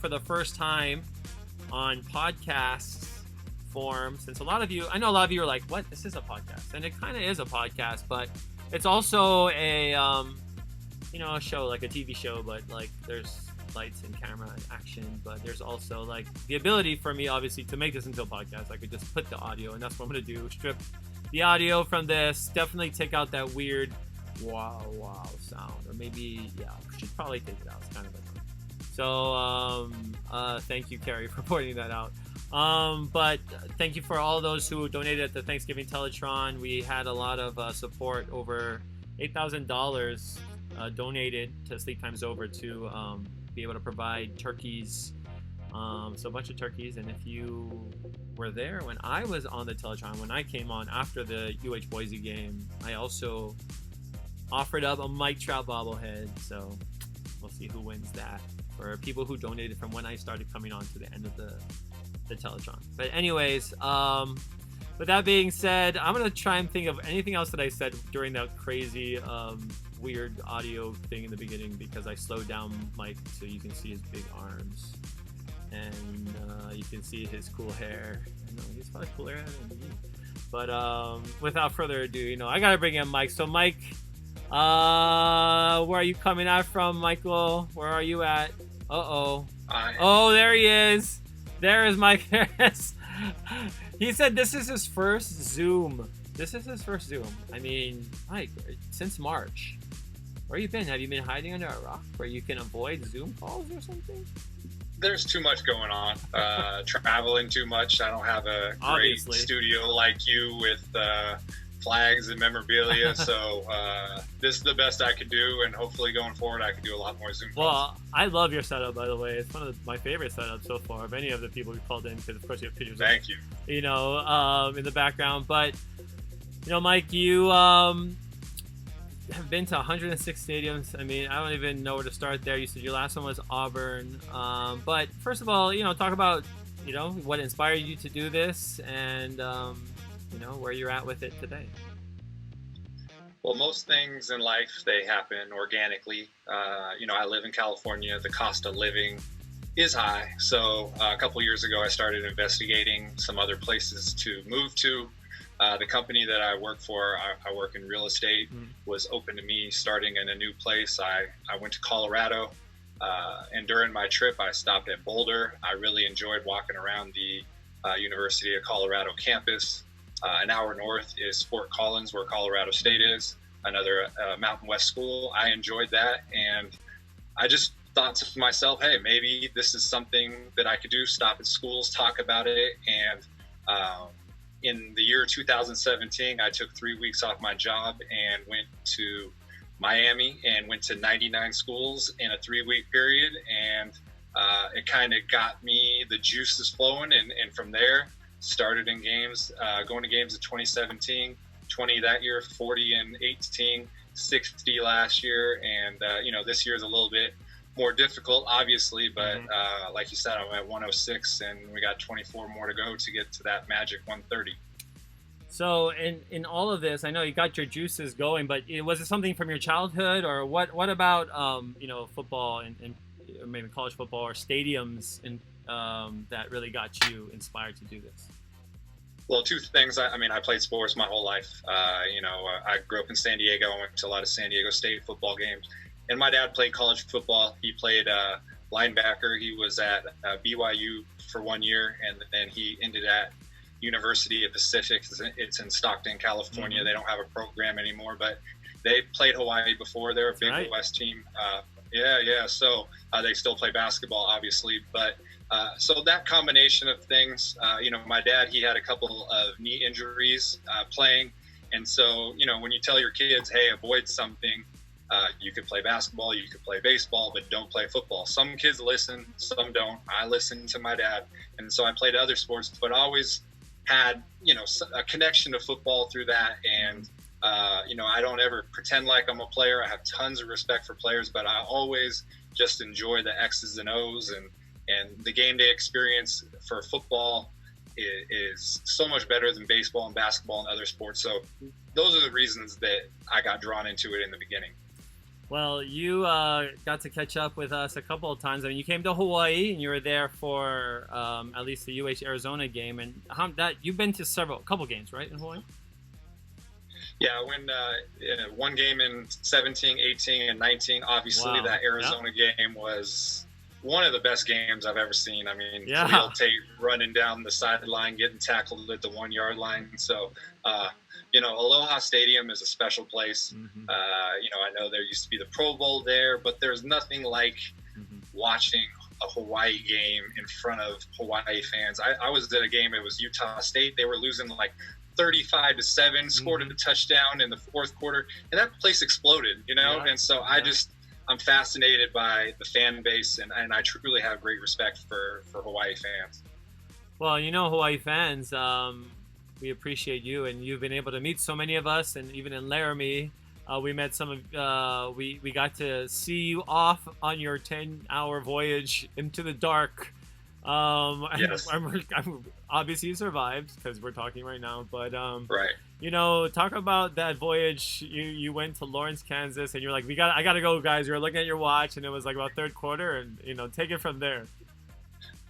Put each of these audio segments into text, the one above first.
for the first time on podcast form, since I know a lot of you are like, what, this is a podcast, and it kind of is a podcast, but it's also a a show, like a TV show, but like there's lights and camera and action, but there's also like the ability for me obviously to make this into a podcast. I could just put the audio, and that's what I'm gonna do, strip the audio from this, definitely take out that weird wow sound, or maybe I should probably take it out. It's kind of annoying. So thank you, Carrie, for pointing that out. But thank you for all those who donated at the Thanksgiving Teletron. We had a lot of support, over $8,000 donated to Sleep Time's Over to be able to provide turkeys, so a bunch of turkeys. And if you were there when I was on the Teletron, when I came on after the UH Boise game, I also offered up a Mike Trout bobblehead, so we'll see who wins that for people who donated from when I started coming on to the end of the Teletron. But anyways, with that being said, I'm gonna try and think of anything else that I said during that crazy weird audio thing in the beginning, because I slowed down Mike so you can see his big arms, and you can see his cool hair. No, he's probably cooler than me. But without further ado, I gotta bring in Mike. So Mike, where are you coming out from, Michael? Where are you at? Oh, there he is. There is Mike Harris. He said this is his first Zoom. I mean, Mike, since March, where you been? Have you been hiding under a rock where you can avoid Zoom calls or something? There's too much going on. Traveling too much. I don't have a great studio like you with flags and memorabilia, so this is the best I could do, and hopefully going forward I can do a lot more Zoom calls. Well, I love your setup, by the way. It's one of my favorite setups so far of any of the people who called in, because of course you have pictures Thank you. In the background. But Mike, you have been to 106 stadiums. I mean, I don't even know where to start there. You said your last one was Auburn, but first of all, talk about what inspired you to do this, and where you're at with it today. Well, most things in life, they happen organically. I live in California. The cost of living is high. So a couple years ago, I started investigating some other places to move to. The company that I work for, I work in real estate, was open to me starting in a new place. I went to Colorado, and during my trip, I stopped at Boulder. I really enjoyed walking around the University of Colorado campus. An hour north is Fort Collins, where Colorado State is, another Mountain West school. I enjoyed that, and I just thought to myself, hey, maybe this is something that I could do, stop at schools, talk about it. And in the year 2017, I took 3 weeks off my job and went to Miami and went to 99 schools in a 3-week period, and it kind of got me the juices flowing, and from there, started in games, going to games in 2017, 20 that year, 40 in 18, 60 last year. And, this year is a little bit more difficult, obviously, but like you said, I'm at 106, and we got 24 more to go to get to that magic 130. So in all of this, I know you got your juices going, but was it something from your childhood, or what about, football and maybe college football or stadiums and that really got you inspired to do this? Well, two things. I played sports my whole life. I grew up in San Diego. I went to a lot of San Diego State football games. And my dad played college football. He played linebacker. He was at BYU for 1 year, and then he ended at University of Pacific. It's in Stockton, California. They don't have a program anymore, but they played Hawaii before. They're a big West team. So they still play basketball, obviously, but so that combination of things, my dad, he had a couple of knee injuries playing. And so, when you tell your kids, hey, avoid something, you could play basketball, you could play baseball, but don't play football. Some kids listen, some don't. I listened to my dad. And so I played other sports, but always had, a connection to football through that. And, I don't ever pretend like I'm a player. I have tons of respect for players, but I always just enjoy the X's and O's, and the game day experience for football is so much better than baseball and basketball and other sports. So those are the reasons that I got drawn into it in the beginning. Well, you got to catch up with us a couple of times. I mean, you came to Hawaii and you were there for at least the Arizona game, and that you've been to a couple games, right, in Hawaii? Yeah, I went one game in 17, 18, and 19. Obviously, Wow. that Arizona game was one of the best games I've ever seen. I mean, Yeah. Khalil Tate running down the sideline, getting tackled at the 1 yard line. So, Aloha Stadium is a special place. Mm-hmm. I know there used to be the Pro Bowl there, but there's nothing like watching a Hawaii game in front of Hawaii fans. I was at a game, it was Utah State. They were losing like 35-7, scored a touchdown in the fourth quarter, and that place exploded, Yeah. And so I'm fascinated by the fan base, and I truly have great respect for Hawaii fans. Well, Hawaii fans, we appreciate you, and you've been able to meet so many of us, and even in Laramie, we met some of. We got to see you off on your 10-hour voyage into the dark. Yes. Obviously you survived because we're talking right now, but Right. Talk about that voyage. You went to Lawrence, Kansas, and you're like, I gotta go, guys. You were looking at your watch, and it was like about third quarter, and take it from there.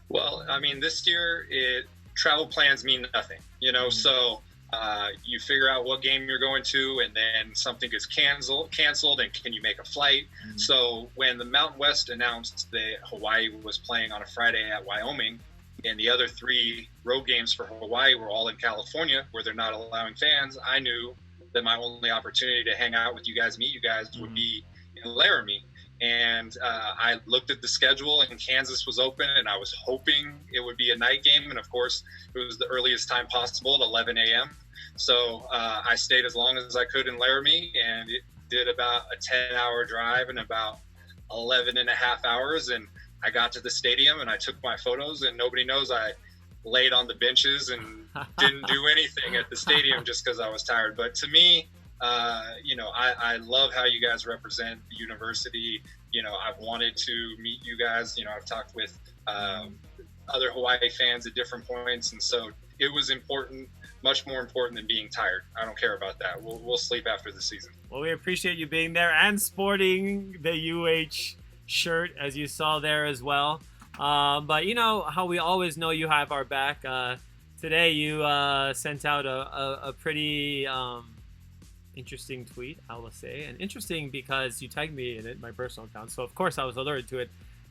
Well, I mean, this year travel plans mean nothing, so you figure out what game you're going to, and then something gets canceled, and can you make a flight? Mm-hmm. So when the Mountain West announced that Hawaii was playing on a Friday at Wyoming, and the other 3 road games for Hawaii were all in California, where they're not allowing fans, I knew that my only opportunity to hang out with you guys, meet you guys, would be in Laramie. And I looked at the schedule, and Kansas was open, and I was hoping it would be a night game. And of course, it was the earliest time possible at 11 a.m. So I stayed as long as I could in Laramie, and it did about a 10-hour drive in about 11 and a half hours. And I got to the stadium, and I took my photos, and nobody knows I laid on the benches and didn't do anything at the stadium just because I was tired. But to me, I love how you guys represent the university. I've wanted to meet you guys. I've talked with other Hawaii fans at different points, and so it was important, much more important than being tired. I don't care about that. We'll sleep after the season. Well, we appreciate you being there and sporting the UH shirt, as you saw there as well. But how we always know you have our back. Today you sent out a pretty interesting tweet, I will say, and interesting because you tagged me in it, my personal account. So of course I was alerted to it,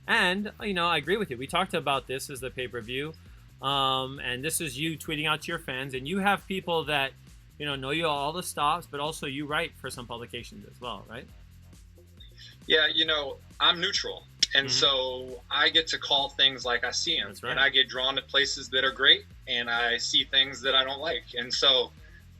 and I agree with you. We talked about this as the pay-per-view, and this is you tweeting out to your fans, and you have people that know you all the stops, but also you write for some publications as well, right? Yeah, I'm neutral. And so I get to call things like I see them. That's right. And I get drawn to places that are great, and I see things that I don't like. And so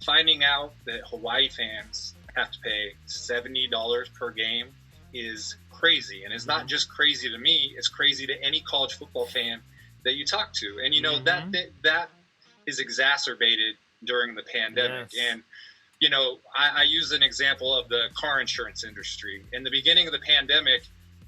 finding out that Hawaii fans have to pay $70 per game is crazy. And it's not just crazy to me, it's crazy to any college football fan that you talk to. And that is exacerbated during the pandemic. Yes. And I use an example of the car insurance industry. In the beginning of the pandemic,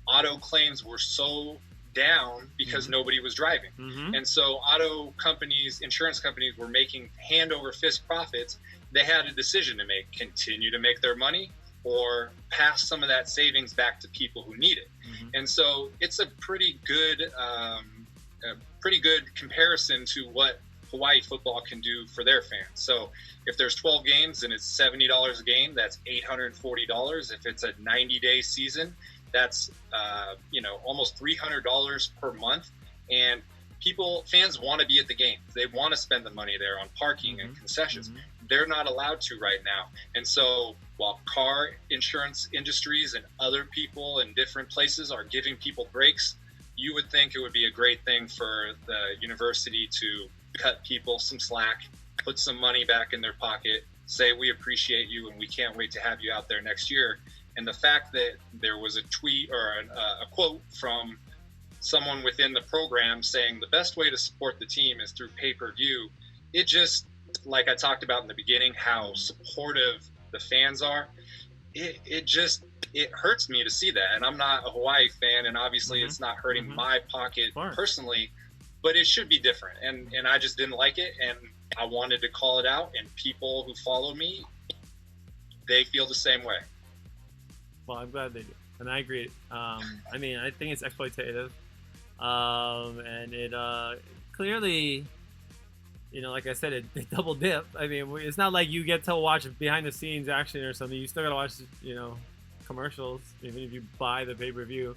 auto claims were so down because nobody was driving. And so auto companies, insurance companies were making hand over fist profits. They had a decision to make: continue to make their money or pass some of that savings back to people who need it. And so it's a pretty good comparison to what Hawaii football can do for their fans. So if there's 12 games and it's $70 a game, that's $840. If it's a 90-day season, that's almost $300 per month. And fans want to be at the game. They want to spend the money there on parking and concessions. They're not allowed to right now. And so while car insurance industries and other people in different places are giving people breaks, you would think it would be a great thing for the university to cut people some slack, put some money back in their pocket, say we appreciate you and we can't wait to have you out there next year. And the fact that there was a tweet or a quote from someone within the program saying the best way to support the team is through pay-per-view, it just, like I talked about in the beginning, how supportive the fans are, it hurts me to see that. And I'm not a Hawaii fan, and obviously it's not hurting my pocket personally, but it should be different. And I just didn't like it, and I wanted to call it out, and people who follow me, they feel the same way. Well, I'm glad they do, and I agree. I mean, I think it's exploitative, and it clearly, like I said, it double dip. I mean, it's not like you get to watch behind the scenes action or something. You still gotta watch, commercials, even if you buy the pay per view.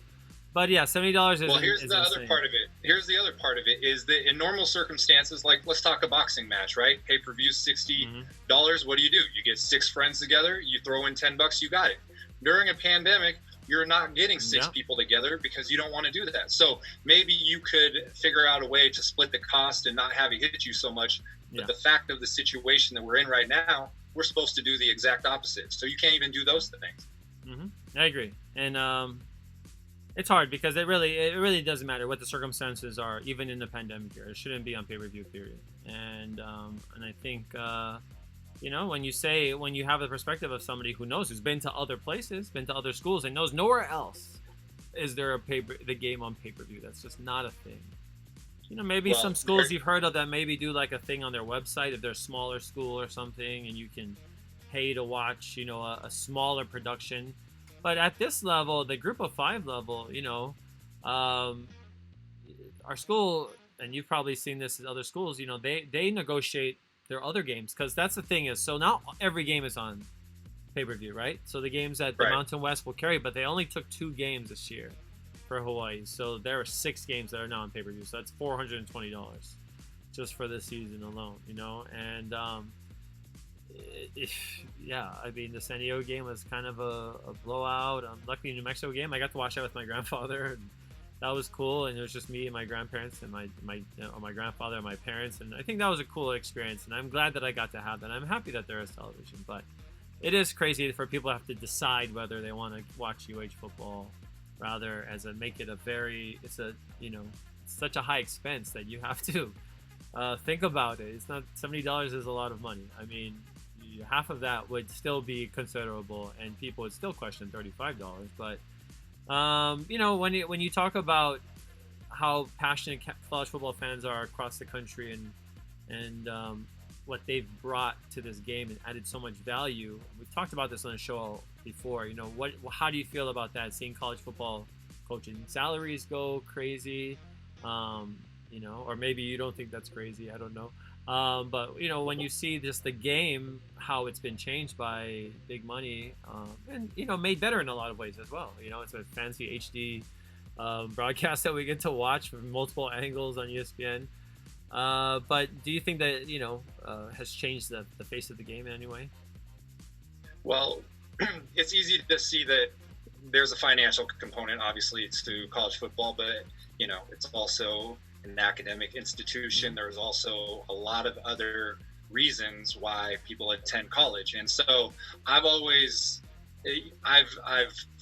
But yeah, $70 is. Well, here's the other part of it. Here's the other part of it is that in normal circumstances, like let's talk a boxing match, right? Pay per view $60. What do? You get 6 friends together. You throw in $10. You got it. During a pandemic, you're not getting 6 people together because you don't want to do that. So maybe you could figure out a way to split the cost and not have it hit you so much. But the fact of the situation that we're in right now, we're supposed to do the exact opposite. So you can't even do those things. I agree, and it's hard because it really doesn't matter what the circumstances are, even in the pandemic year. It shouldn't be on pay-per-view, period. And I think when you have the perspective of somebody who knows, who's been to other places, been to other schools, and knows nowhere else is there the game on pay-per-view. That's just not a thing. Maybe some schools you've heard of that maybe do like a thing on their website if they're a smaller school or something, and you can pay to watch a smaller production. But at this level, the group of 5 level, our school, and you've probably seen this at other schools, they negotiate their other games, because that's the thing is, so not every game is on pay-per-view, right? So the games at the Mountain West will carry, but they only took 2 games this year for Hawaii. So there are 6 games that are now on pay-per-view. So that's $420 just for this season alone, and I mean, the San Diego game was kind of a blowout. Luckily, New Mexico game, I got to watch that with my grandfather, and that was cool. And it was just me and my grandparents and my grandfather and my parents, and I think that was a cool experience. And I'm glad that I got to have that. I'm happy that there is television, but it is crazy for people to have to decide whether they want to watch UH football, rather as make it it's such a high expense that you have to think about it. It's not $70 is a lot of money. I mean, half of that would still be considerable, and people would still question $35. But when you talk about how passionate college football fans are across the country, and what they've brought to this game and added so much value, we've talked about this on the show before. How do you feel about that? Seeing college football coaching salaries go crazy, or maybe you don't think that's crazy. I don't know. But when you see just the game, how it's been changed by big money, and made better in a lot of ways as well. It's a fancy HD broadcast that we get to watch from multiple angles on ESPN. But do you think that has changed the face of the game in any way? Well, it's easy to see that there's a financial component. Obviously, it's to college football, but it's also an academic institution. There's also a lot of other reasons why people attend college, and so I've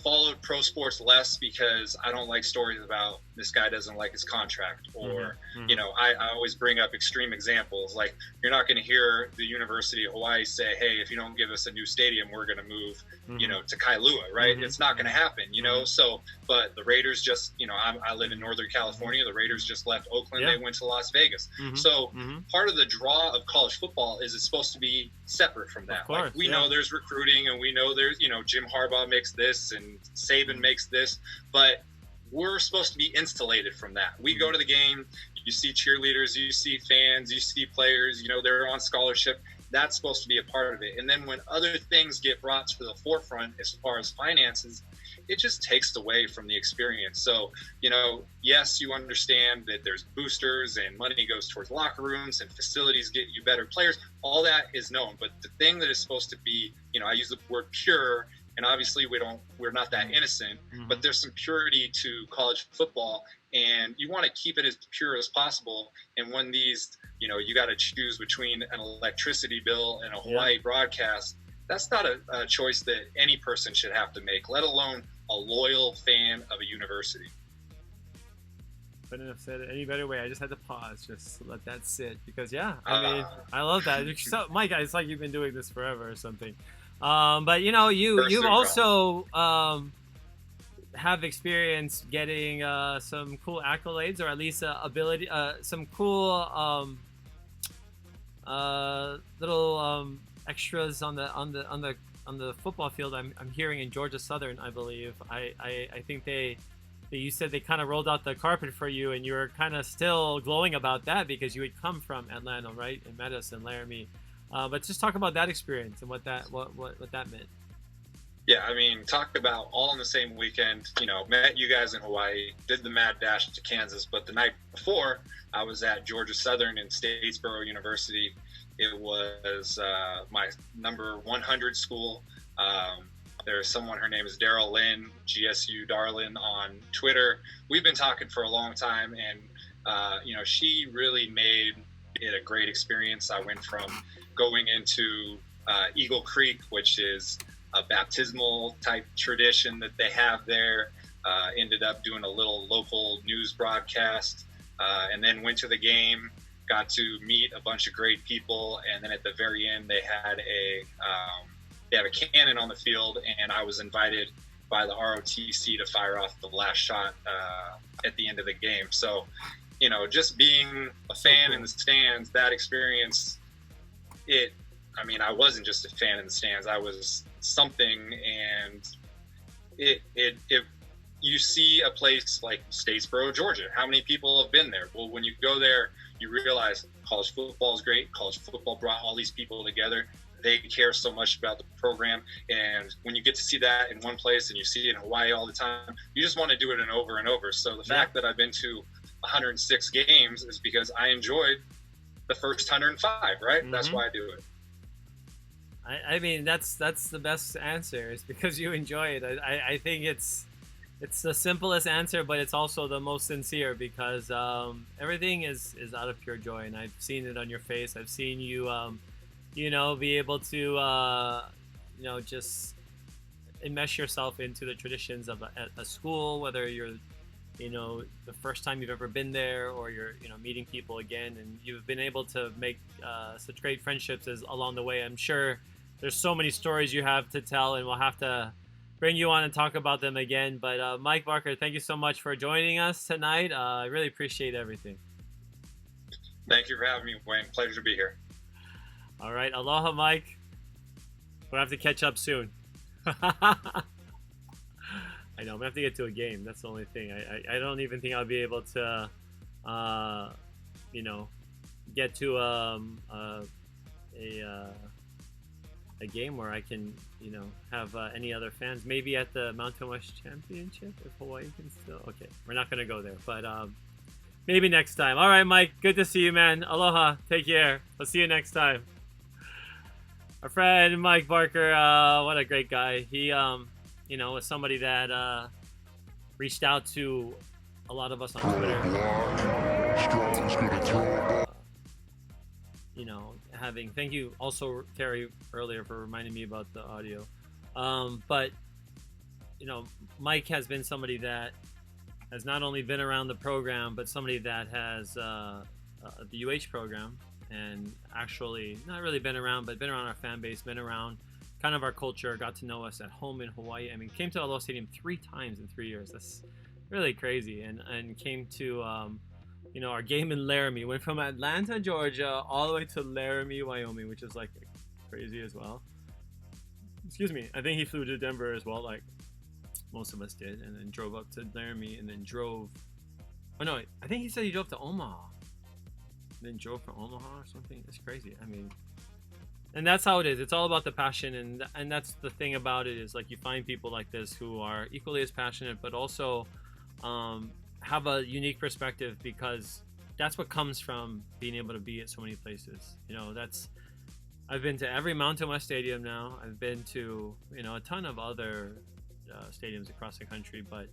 followed pro sports less because I don't like stories about this guy doesn't like his contract, or I always bring up extreme examples. Like, you're not going to hear the University of Hawaii say, hey, if you don't give us a new stadium, we're going to move to Kailua, right? It's not going to happen, so, but the Raiders just, I live in Northern California, the Raiders just left Oakland, they went to Las Vegas. So part of the draw of college football is it's supposed to be separate from that. Course, we know there's recruiting, and we know there's, Jim Harbaugh makes this and Saban makes this, but we're supposed to be insulated from that. We go to the game, you see cheerleaders, you see fans, you see players, they're on scholarship. That's supposed to be a part of it. And then when other things get brought to the forefront as far as finances, it just takes away from the experience. So, yes, you understand that there's boosters and money goes towards locker rooms and facilities get you better players. All that is known. But the thing that is supposed to be, I use the word pure, and obviously we're not that innocent, but there's some purity to college football, and you want to keep it as pure as possible. And when these, you got to choose between an electricity bill and a Hawaii broadcast, that's not a choice that any person should have to make, let alone a loyal fan of a university. Couldn't have said it any better way. I just had to pause, just to let that sit, because I love that. Mike, it's like you've been doing this forever or something. But you've also have experience getting some cool accolades, or at least ability, some cool little extras on the on the football field, I'm hearing in Georgia Southern, I believe. I think you said they kind of rolled out the carpet for you, and you were kind of still glowing about that because you had come from Atlanta, right, and met us in Laramie. But just talk about that experience and what that meant. Yeah, I mean, talk about all in the same weekend. You know, met you guys in Hawaii, did the mad dash to Kansas, but the night before, I was at Georgia Southern in Statesboro University. It was my number 100 school. There's someone, her name is Daryl Lynn, GSU Darlin on Twitter. We've been talking for a long time, and you know, she really made it a great experience. I went from going into Eagle Creek, which is a baptismal type tradition that they have there, ended up doing a little local news broadcast, and then went to the game, got to meet a bunch of great people, and then at the very end they had a cannon on the field, and I was invited by the ROTC to fire off the last shot at the end of the game. So, you know, just being a fan in the stands, that experience, I mean, I wasn't just a fan in the stands, I was something. And you see a place like Statesboro, Georgia, how many people have been there? Well, when you go there, you realize college football is great. College football brought all these people together. They care so much about the program. And when you get to see that in one place and you see it in Hawaii all the time, you just want to do it over and over. So the fact that I've been to 106 games is because I enjoyed the first 105, right? Mm-hmm. That's why I do it. I mean, that's the best answer, is because you enjoy it. I think it's the simplest answer, but it's also the most sincere, because everything is out of pure joy, and I've seen it on your face. I've seen you, you know, be able to, you know, just enmesh yourself into the traditions of a school, whether you're, you know, the first time you've ever been there, or you're, you know, meeting people again, and you've been able to make such great friendships along the way. I'm sure there's so many stories you have to tell, and we'll have to bring you on and talk about them again. But Mike Barker, thank you so much for joining us tonight. I really appreciate everything. Thank you for having me, Wayne. Pleasure to be here. All right. Aloha, Mike. We'll have to catch up soon. I know. I'm going to have to get to a game. That's the only thing. I don't even think I'll be able to, you know, get to a game where I can, you know, have any other fans. Maybe at the Mountain West Championship, if Hawaii can still. Okay, we're not going to go there, but maybe next time. All right, Mike. Good to see you, man. Aloha. Take care. I'll see you next time. Our friend Mike Barker, what a great guy. He, you know, was somebody that reached out to a lot of us on Twitter. You know, thank you also, Terry, earlier for reminding me about the audio. But, you know, Mike has been somebody that has not only been around the program, but somebody that has the UH program, and actually not really been around, but been around our fan base, been around kind of our culture, got to know us at home in Hawaii. I mean, came to Aloha Stadium 3 times in 3 years. That's really crazy. And came to, you know, our game in Laramie. Went from Atlanta, Georgia, all the way to Laramie, Wyoming, which is like crazy as well. Excuse me. I think he flew to Denver as well, like most of us did, and then drove up to Laramie, and then drove. Oh no, I think he said he drove to Omaha, and then drove from Omaha or something. It's crazy. I mean, and that's how it is. It's all about the passion, and that's the thing about it, is like you find people like this who are equally as passionate, but also have a unique perspective, because that's what comes from being able to be at so many places. You know, I've been to every Mountain West stadium now. I've been to, you know, a ton of other stadiums across the country, but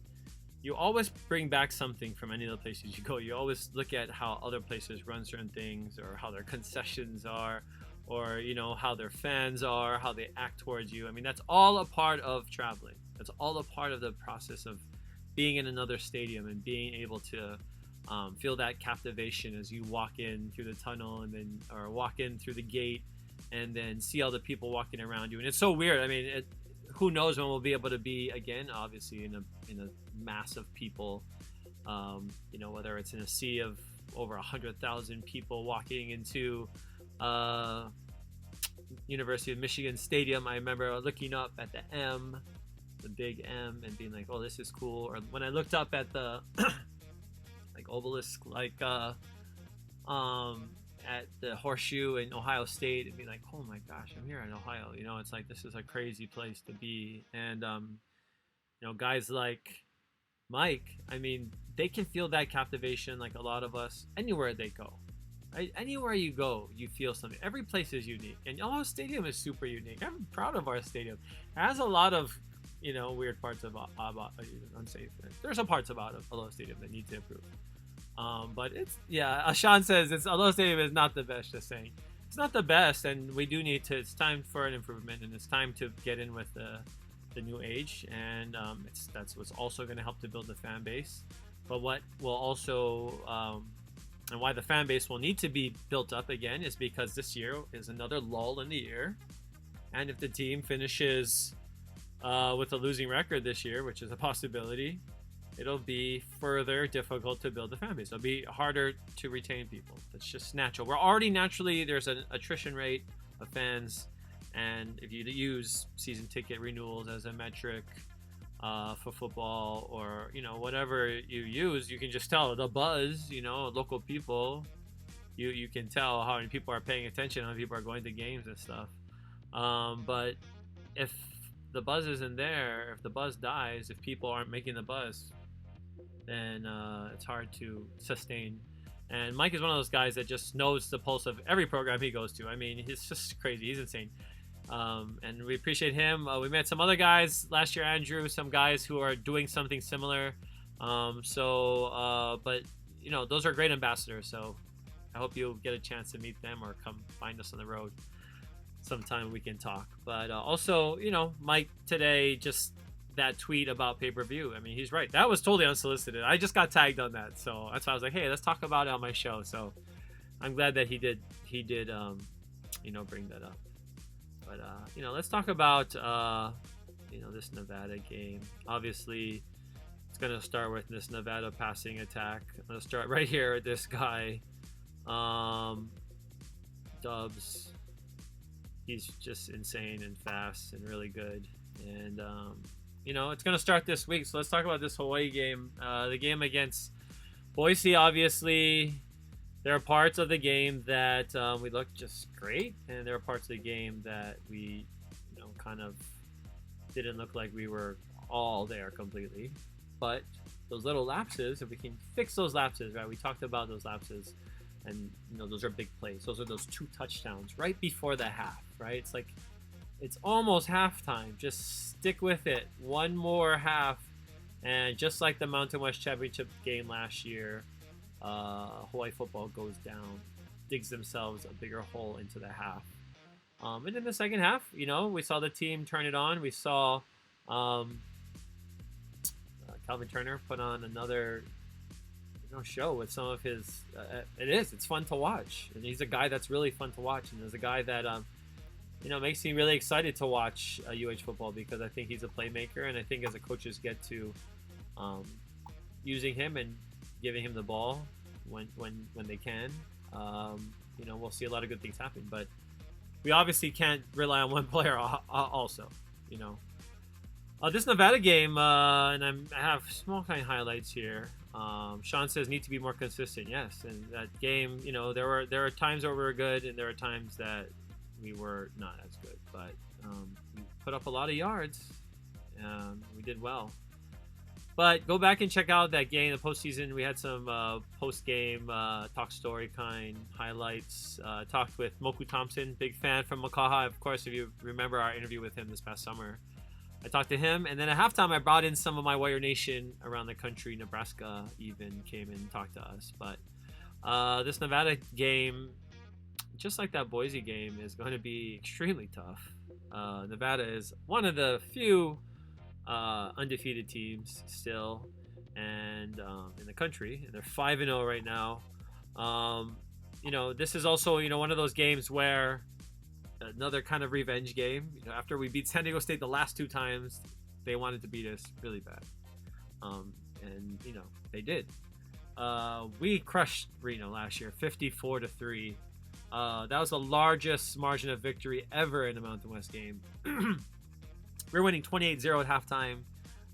you always bring back something from any of the places you go. You always look at how other places run certain things, or how their concessions are, or, you know, how their fans are, how they act towards you. I mean, that's all a part of traveling. That's all a part of the process of being in another stadium and being able to feel that captivation as you walk in through the tunnel, and then, or walk in through the gate, and then see all the people walking around you. And it's so weird. I mean, who knows when we'll be able to be again, obviously in a mass of people, you know, whether it's in a sea of over 100,000 people walking into University of Michigan Stadium, I remember looking up at the big M, and being like, "Oh, this is cool." Or when I looked up at the like obelisk, um, at the Horseshoe in Ohio State, and being like, "Oh my gosh, I'm here in Ohio." It's like this is a crazy place to be, and guys like Mike, I mean, they can feel that captivation like a lot of us anywhere they go. Right? Anywhere you go, you feel something. Every place is unique, and Ohio Stadium is super unique. I'm proud of our stadium. It has a lot of, weird parts about unsafe. There's some parts about Ohio Stadium that need to improve. But Sean says Ohio Stadium is not the best. Just saying, it's not the best, and we do need to. It's time for an improvement, and it's time to get in with the new age, and that's what's also going to help to build the fan base. But what will also and why the fan base will need to be built up again is because this year is another lull in the year, and if the team finishes with a losing record this year, which is a possibility, it'll be further difficult to build the fan base. It'll be harder to retain people. It's just natural. We're already naturally, there's an attrition rate of fans, and if you use season ticket renewals as a metric for football, or whatever you use, you can just tell the buzz. Local people, you can tell how many people are paying attention, how many people are going to games and stuff. But if the buzz isn't there, if the buzz dies, if people aren't making the buzz, then it's hard to sustain. And Mike is one of those guys that just knows the pulse of every program he goes to. I mean, he's just crazy. He's insane. And we appreciate him. We met some other guys last year, Andrew, some guys who are doing something similar. But those are great ambassadors. So I hope you'll get a chance to meet them or come find us on the road sometime. We can talk. But also, Mike today, just that tweet about pay-per-view. I mean, he's right. That was totally unsolicited. I just got tagged on that. So that's why I was like, hey, let's talk about it on my show. So I'm glad that he did, bring that up. But, let's talk about, this Nevada game. Obviously, it's going to start with this Nevada passing attack. I'm going to start right here with this guy, Dubs. He's just insane and fast and really good. And, it's going to start this week. So let's talk about this Hawaii game. The game against Boise, obviously. There are parts of the game that we looked just great, and there are parts of the game that we, kind of didn't look like we were all there completely. But those little lapses, if we can fix those lapses, right? We talked about those lapses, and those are big plays. Those are those 2 touchdowns right before the half, right? It's like it's almost halftime. Just stick with it. One more half, and just like the Mountain West Championship game last year. Hawaii football goes down, digs themselves a bigger hole into the half. And in the second half, we saw the team turn it on. We saw Calvin Turner put on another show with some of his. It's fun to watch, and he's a guy that's really fun to watch, and there's a guy that makes me really excited to watch UH football, because I think he's a playmaker, and I think as the coaches get to using him and giving him the ball when they can, we'll see a lot of good things happen. But we obviously can't rely on one player also, this Nevada game, and I have small kind of highlights here. Sean says need to be more consistent. Yes, and that game, there were times where we were good, and there were times that we were not as good. But we put up a lot of yards. We did well. But go back and check out that game, the postseason. We had some post-game talk story kind highlights. Talked with Moku Thompson, big fan from Makaha. Of course, if you remember our interview with him this past summer. I talked to him, and then at halftime, I brought in some of my Warrior Nation around the country. Nebraska even came and talked to us. But this Nevada game, just like that Boise game, is going to be extremely tough. Nevada is one of the few undefeated teams still, and in the country, and they're 5-0 right now. This is also one of those games where another kind of revenge game. After we beat San Diego State the last 2 times, they wanted to beat us really bad, and they did. We crushed Reno last year, 54-3. That was the largest margin of victory ever in a Mountain West game. We were winning 28-0 at halftime.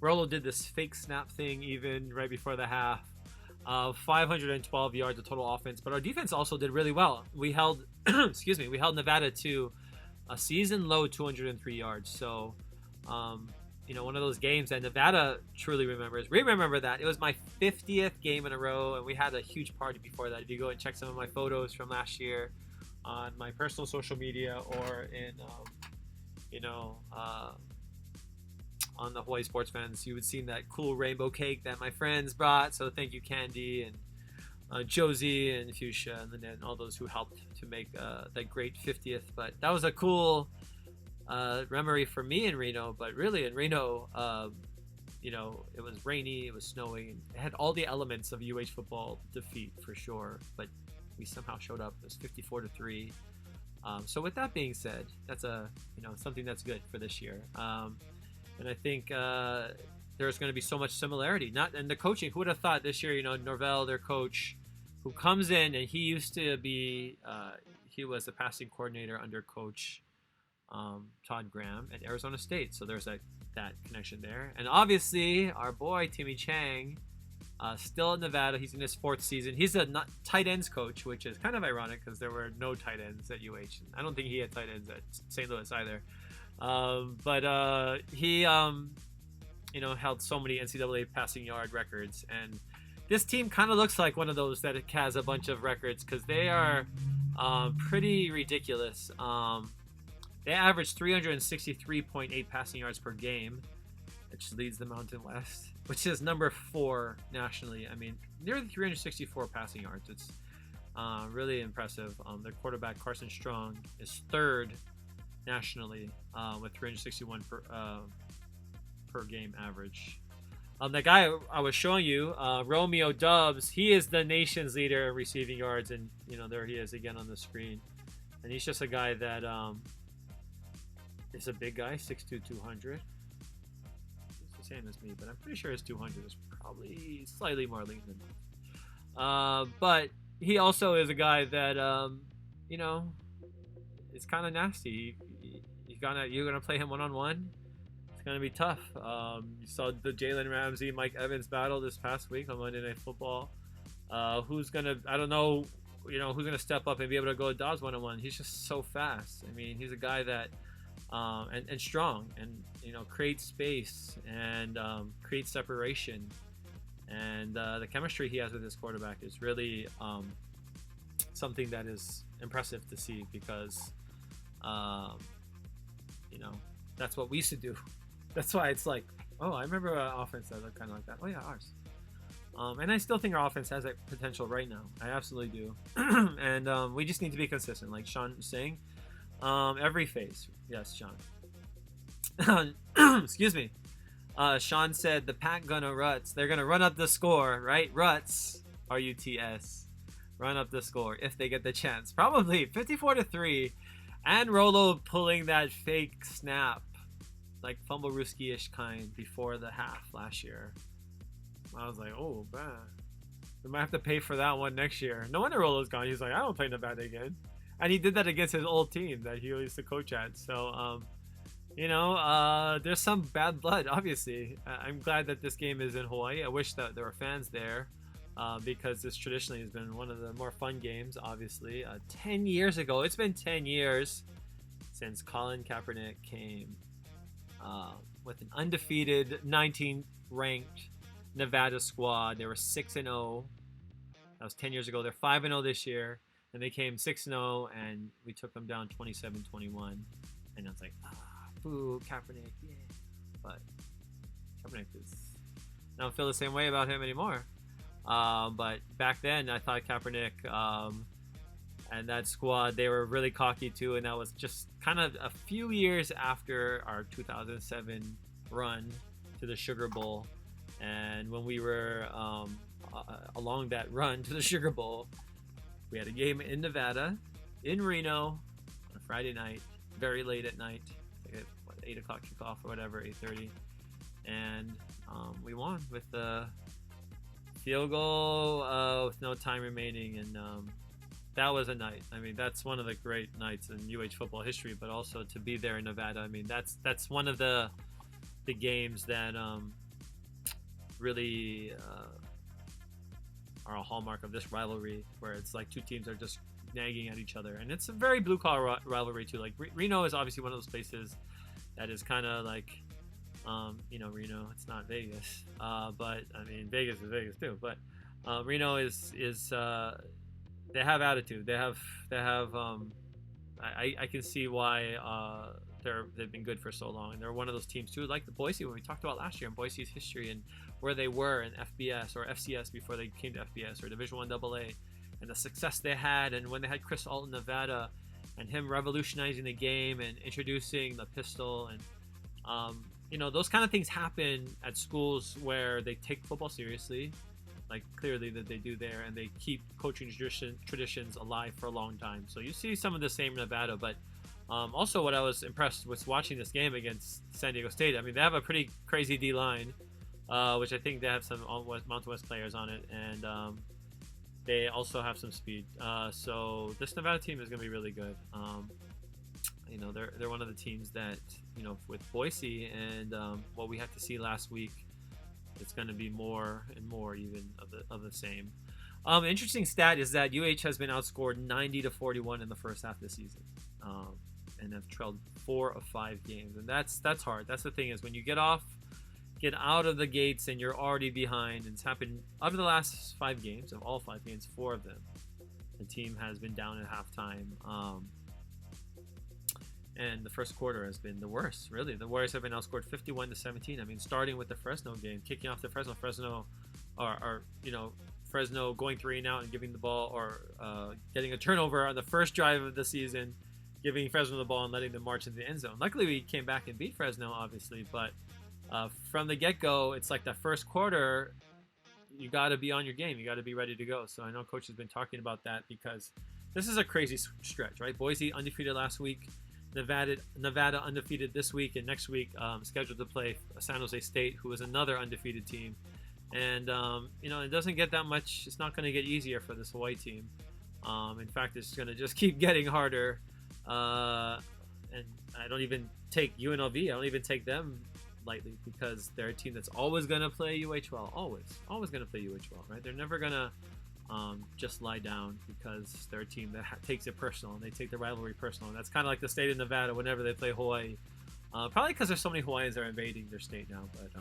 Rolo did this fake snap thing even right before the half. 512 yards of total offense, but our defense also did really well. We held, we held Nevada to a season low 203 yards. So, one of those games that Nevada truly remembers. We remember that. It was my 50th game in a row, and we had a huge party before that. If you go and check some of my photos from last year on my personal social media or in, on the Hawaii Sports Fans, you would see that cool rainbow cake that my friends brought. So thank you, Candy and Josie and Fuchsia and Lynette and all those who helped to make that great 50th. But that was a cool memory for me in Reno. But really in Reno, it was rainy, it was snowing, it had all the elements of UH football defeat for sure. But we somehow showed up. It was 54-3. So with that being said, that's something that's good for this year. And I think there's going to be so much similarity. And the coaching, who would have thought this year, Norvell, their coach, who comes in and he used to be, he was the passing coordinator under Coach Todd Graham at Arizona State. So there's that connection there. And obviously, our boy, Timmy Chang, still in Nevada. He's in his 4th season. He's a tight ends coach, which is kind of ironic because there were no tight ends at UH. I don't think he had tight ends at St. Louis either. But he, held so many NCAA passing yard records. And this team kind of looks like one of those that has a bunch of records because they are pretty ridiculous. They average 363.8 passing yards per game, which leads the Mountain West, which is number 4 nationally. I mean, nearly 364 passing yards. It's really impressive. Their quarterback, Carson Strong, is 3rd nationally with 361 per game average. The guy I was showing you, Romeo Dubs, he is the nation's leader in receiving yards, and there he is again on the screen. And he's just a guy that is a big guy, 6'2", 200. He's the same as me, but I'm pretty sure his 200 is probably slightly more lean than that. But he also is a guy that it's kind of nasty. You're gonna play him one-on-one. It's gonna be tough. You saw the Jalen Ramsey, Mike Evans battle this past week on Monday Night Football. Who's gonna step up and be able to go with Dobbs one-on-one? He's just so fast. I mean, he's a guy that and strong and creates space and creates separation. And the chemistry he has with his quarterback is really something that is impressive to see because. That's what we used to do. That's why it's like, oh, I remember an offense that looked kind of like that. Oh yeah, ours. And I still think our offense has that potential right now. I absolutely do. And we just need to be consistent, like Sean was saying. Every phase. Yes, Sean. Excuse me. Sean said the Pack gonna Ruts. They're gonna run up the score, right? Ruts, R-U-T-S. Run up the score if they get the chance. Probably 54-3. And Rolo pulling that fake snap, like Fumblerooski-ish kind, before the half last year. I was like, oh, man. We might have to pay for that one next year. No wonder Rolo's gone. He's like, I don't play Nevada again. And he did that against his old team that he used to coach at. So, there's some bad blood, obviously. I'm glad that this game is in Hawaii. I wish that there were fans there. Because this traditionally has been one of the more fun games, obviously. 10 years ago, it's been 10 years since Colin Kaepernick came with an undefeated 19th ranked Nevada squad. They were 6-0. That was 10 years ago. They're 5-0 this year. And they came 6-0, and we took them down 27-21. And I was like, boo, Kaepernick, yeah. But Kaepernick I don't feel the same way about him anymore. But back then, I thought Kaepernick and that squad, they were really cocky too, and that was just kind of a few years after our 2007 run to the Sugar Bowl. And when we were along that run to the Sugar Bowl, we had a game in Nevada, in Reno, on a Friday night, very late at night, like at 8 o'clock kickoff or whatever, 8:30, and we won with the field goal with no time remaining, and that was a night. I mean, that's one of the great nights in UH football history. But also to be there in Nevada, I mean, that's one of the games that really are a hallmark of this rivalry, where it's like two teams are just nagging at each other, and it's a very blue collar rivalry too. Like Reno is obviously one of those places that is kind of like, Reno. It's not Vegas, but I mean Vegas is Vegas too. But Reno is they have attitude. They have. I can see why they've been good for so long, and they're one of those teams too, like the Boise when we talked about last year, and Boise's history and where they were in FBS or FCS before they came to FBS or Division I AA, and the success they had, and when they had Chris Alt in Nevada, and him revolutionizing the game and introducing the pistol, and those kind of things happen at schools where they take football seriously, like clearly that they do there, and they keep coaching traditions alive for a long time. So you see some of the same in Nevada, but also what I was impressed with watching this game against San Diego State, I mean, they have a pretty crazy D-line, which I think they have some Mountain West players on it, and they also have some speed. So this Nevada team is going to be really good. They're one of the teams that, with Boise and what we had to see last week, it's going to be more and more even of the same. Interesting stat is that UH has been outscored 90-41 in the first half of the season, and have trailed 4 of 5 games, and that's hard. That's the thing, is when you get out of the gates and you're already behind. And it's happened out of the last 5 games, of all 5 games, 4 of them, the team has been down at halftime. And the first quarter has been the worst, really. The Warriors have been outscored 51-17. I mean, starting with the Fresno game, kicking off the Fresno going 3 and out and giving the ball, or getting a turnover on the first drive of the season, giving Fresno the ball and letting them march into the end zone. Luckily, we came back and beat Fresno, obviously, but from the get-go, it's like that first quarter, you got to be on your game. You got to be ready to go. So I know Coach has been talking about that, because this is a crazy stretch, right? Boise undefeated last week. Nevada undefeated this week, and next week scheduled to play San Jose State, who is another undefeated team. And it doesn't get that much. It's not going to get easier for this Hawaii team. In fact, it's going to just keep getting harder. And I don't even take UNLV. I don't even take them lightly, because they're a team that's always going to play UH well. Always going to play UH well, right? They're never going to just lie down, because they're a team that takes it personal, and they take the rivalry personal. And that's kind of like the state of Nevada whenever they play Hawaii. Probably because there's so many Hawaiians that are invading their state now, but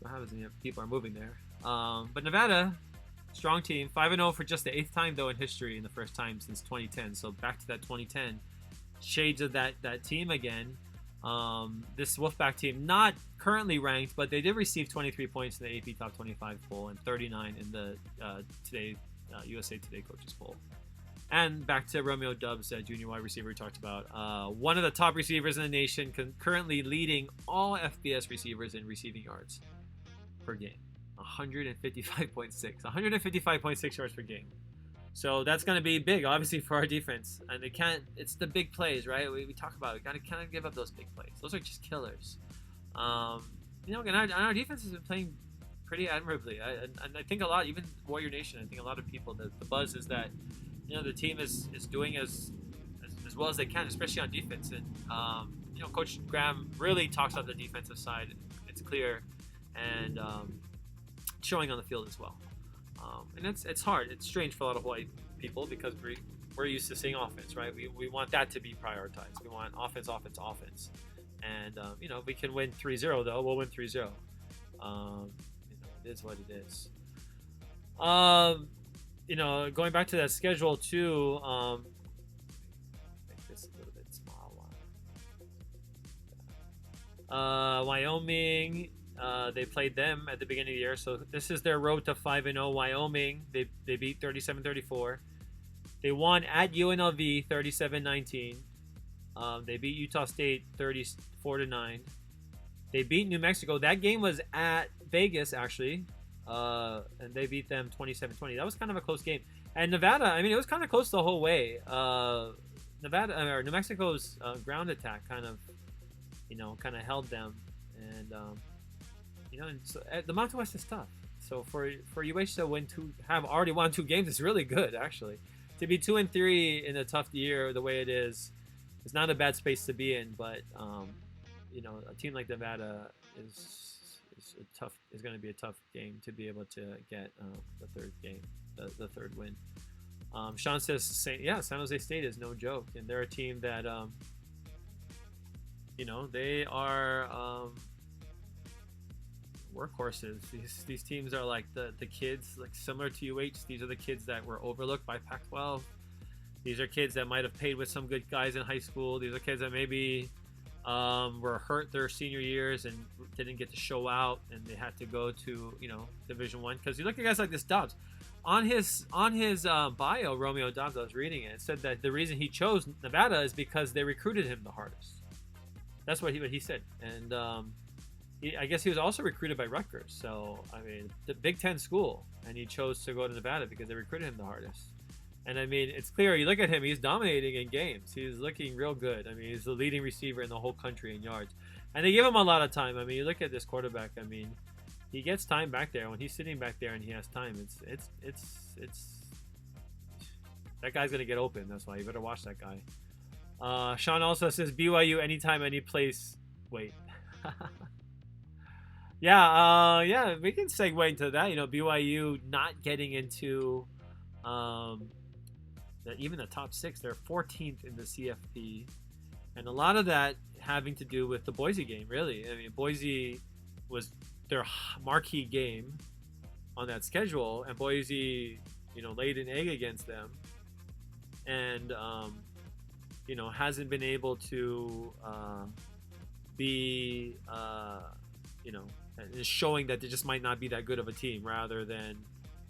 what happens when people are moving there? But Nevada, strong team, 5-0 for just the 8th time though in history, in the first time since 2010. So back to that 2010, shades of that team again. This Wolfpack team, not currently ranked, but they did receive 23 points in the AP Top 25 poll and 39 in the USA Today Coaches poll. And back to Romeo Dubs, junior wide receiver we talked about. One of the top receivers in the nation, currently leading all FBS receivers in receiving yards per game. 155.6 yards per game. So that's going to be big, obviously, for our defense. And it's the big plays, right? We talk about it. Got to kind of give up those big plays. Those are just killers. And our defense has been playing pretty admirably. And I think a lot, even Warrior Nation, I think a lot of people, the buzz is that, the team is doing as well as they can, especially on defense. And, Coach Graham really talks about the defensive side. It's clear. And showing on the field as well. And it's hard. It's strange for a lot of white people, because we're used to seeing offense, right? We want that to be prioritized. We want offense. And, if we can win 3-0, though, we'll win 3-0. It is what it is. Going back to that schedule, too, make this a little bit small. Wyoming, they played them at the beginning of the year, so this is their road to 5-0. Wyoming, they beat 37-34. They won at UNLV 37-19. They beat Utah State 34-9. They beat New Mexico. That game was at Vegas, actually, and they beat them 27-20. That was kind of a close game. And Nevada, it was kind of close the whole way. New Mexico's ground attack kind of held them, and and so, the Mountain West is tough. So for UH to have already won 2 games is really good actually. To be 2-3 in a tough year the way it is not a bad space to be in. But a team like Nevada is going to be a tough game to be able to get the third game, the third win. Sean says, San Jose State is no joke, and they're a team that they are workhorses. These teams are like the kids, like similar to UH. These are the kids that were overlooked by Pac-12. These are kids that might have played with some good guys in high school. These are kids that maybe were hurt their senior years and didn't get to show out, and they had to go to Division One. Because you look at guys like this Dobbs, on his bio, Romeo Dobbs, I was reading it. It said that the reason he chose Nevada is because they recruited him the hardest. That's what he said, and I guess he was also recruited by Rutgers. So I mean, the Big Ten school, and he chose to go to Nevada because they recruited him the hardest. And I mean, it's clear. You look at him; he's dominating in games. He's looking real good. I mean, he's the leading receiver in the whole country in yards, and they give him a lot of time. I mean, you look at this quarterback. I mean, he gets time back there. When he's sitting back there and he has time, it's that guy's gonna get open. That's why you better watch that guy. Sean also says BYU anytime, any place. Wait. Yeah, we can segue into that. BYU not getting into even the top 6. They're 14th in the CFP, and a lot of that having to do with the Boise game. Really, I mean, Boise was their marquee game on that schedule, and Boise, laid an egg against them, and hasn't been able to be is showing that they just might not be that good of a team, rather than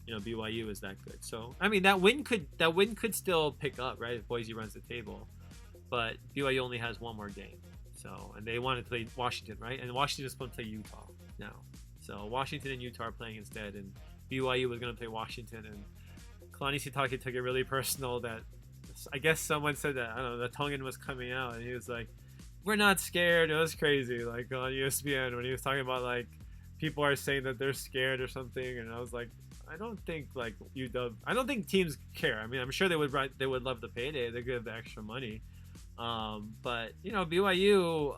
BYU is that good. So I mean, that win could still pick up, right, if Boise runs the table, but BYU only has one more game. So, and they want to play Washington, right? And Washington is going to play Utah now. So Washington and Utah are playing instead, and BYU was going to play Washington. And Kalani Sitake took it really personal that, I guess someone said that, I don't know, the Tongan was coming out, and he was like, "We're not scared." It was crazy, like on ESPN when he was talking about like people are saying that they're scared or something, and I was like, I don't think like I don't think teams care. I mean, I'm sure they would love the payday. They give the extra money, but BYU,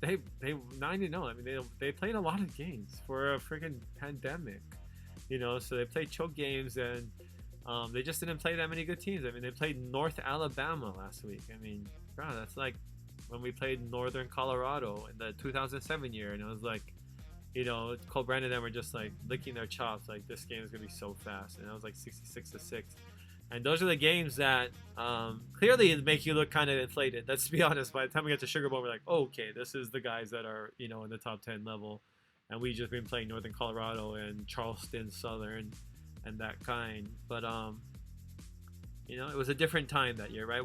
they 9-0. I mean, they played a lot of games for a freaking pandemic, so they played choke games, and they just didn't play that many good teams. I mean, they played North Alabama last week. I mean, bro, that's like when we played Northern Colorado in the 2007 year, and it was like, Cole Brand and them were just like licking their chops, like this game is gonna be so fast, and it was like 66-6. And those are the games that clearly make you look kind of inflated. Let's be honest. By the time we get to Sugar Bowl, we're like, oh, okay, this is the guys that are in the top 10 level, and we just been playing Northern Colorado and Charleston Southern and that kind. But it was a different time that year, right?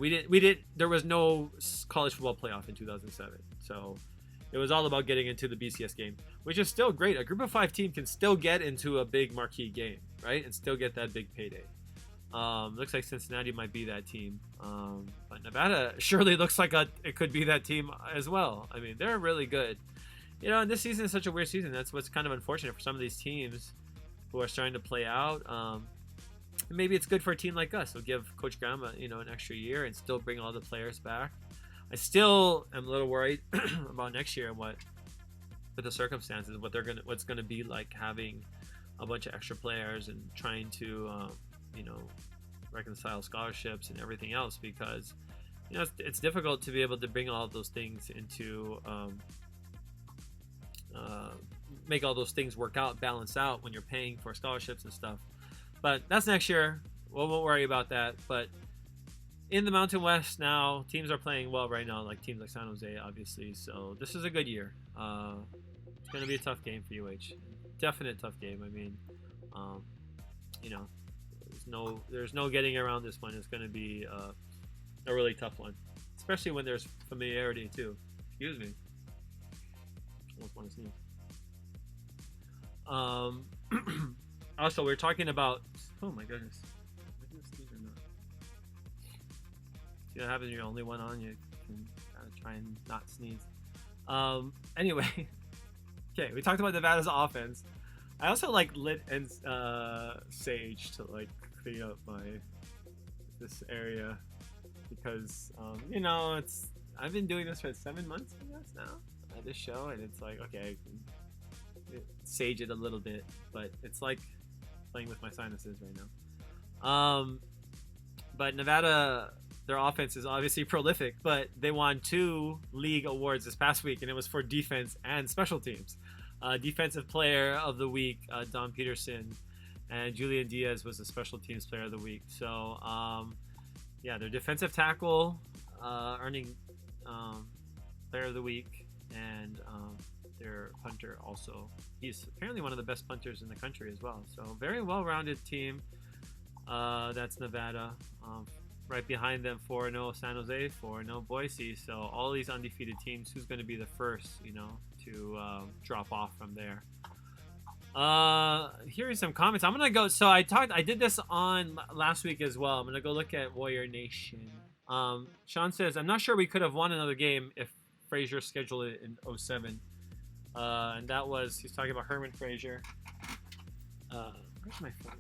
There was no college football playoff in 2007, so it was all about getting into the BCS game, which is still great. A group of 5 team can still get into a big marquee game, right? And still get that big payday. Looks like Cincinnati might be that team. But Nevada surely looks like it could be that team as well. I mean, they're really good. And this season is such a weird season. That's what's kind of unfortunate for some of these teams who are starting to play out. Maybe it's good for a team like us. We'll give Coach Graham an extra year and still bring all the players back. I still am a little worried about next year and with the circumstances, what's gonna be like having a bunch of extra players and trying to reconcile scholarships and everything else, because it's difficult to be able to bring all of those things into make all those things work out, balance out when you're paying for scholarships and stuff. But that's next year. We won't worry about that. But in the Mountain West now, teams are playing well right now, like teams like San Jose, obviously. So this is a good year. It's going to be a tough game for UH. Definite tough game. I mean, there's no getting around this one. It's going to be a really tough one, especially when there's familiarity too. Excuse me. Almost want to sneeze. Also, we're talking about. Oh my goodness. See what happens when you're the only one on. You can try and not sneeze. Anyway, okay, we talked about Nevada's offense. I also like lit and sage to like clean up this area because it's I've been doing this for 7 months I guess now at this show, and it's like okay, I can sage it a little bit, but it's like playing with my sinuses right now. But Nevada, their offense is obviously prolific, but they won 2 league awards this past week, and it was for defense and special teams. Defensive Player of the Week, Don Peterson, and Julian Diaz was the Special Teams Player of the Week. So, their defensive tackle earning Player of the Week, and their punter also. He's apparently one of the best punters in the country as well. So, very well-rounded team. That's Nevada. Right behind them, 4-0 San Jose, 4-0 Boise. So, all these undefeated teams, who's going to be the first, to drop off from there? Here are some comments. I'm gonna go. So I did this on last week as well. I'm gonna go look at Warrior Nation. Sean says, I'm not sure we could have won another game if Frazier scheduled it in 07. And that was, he's talking about Herman Frazier. Where's my phone?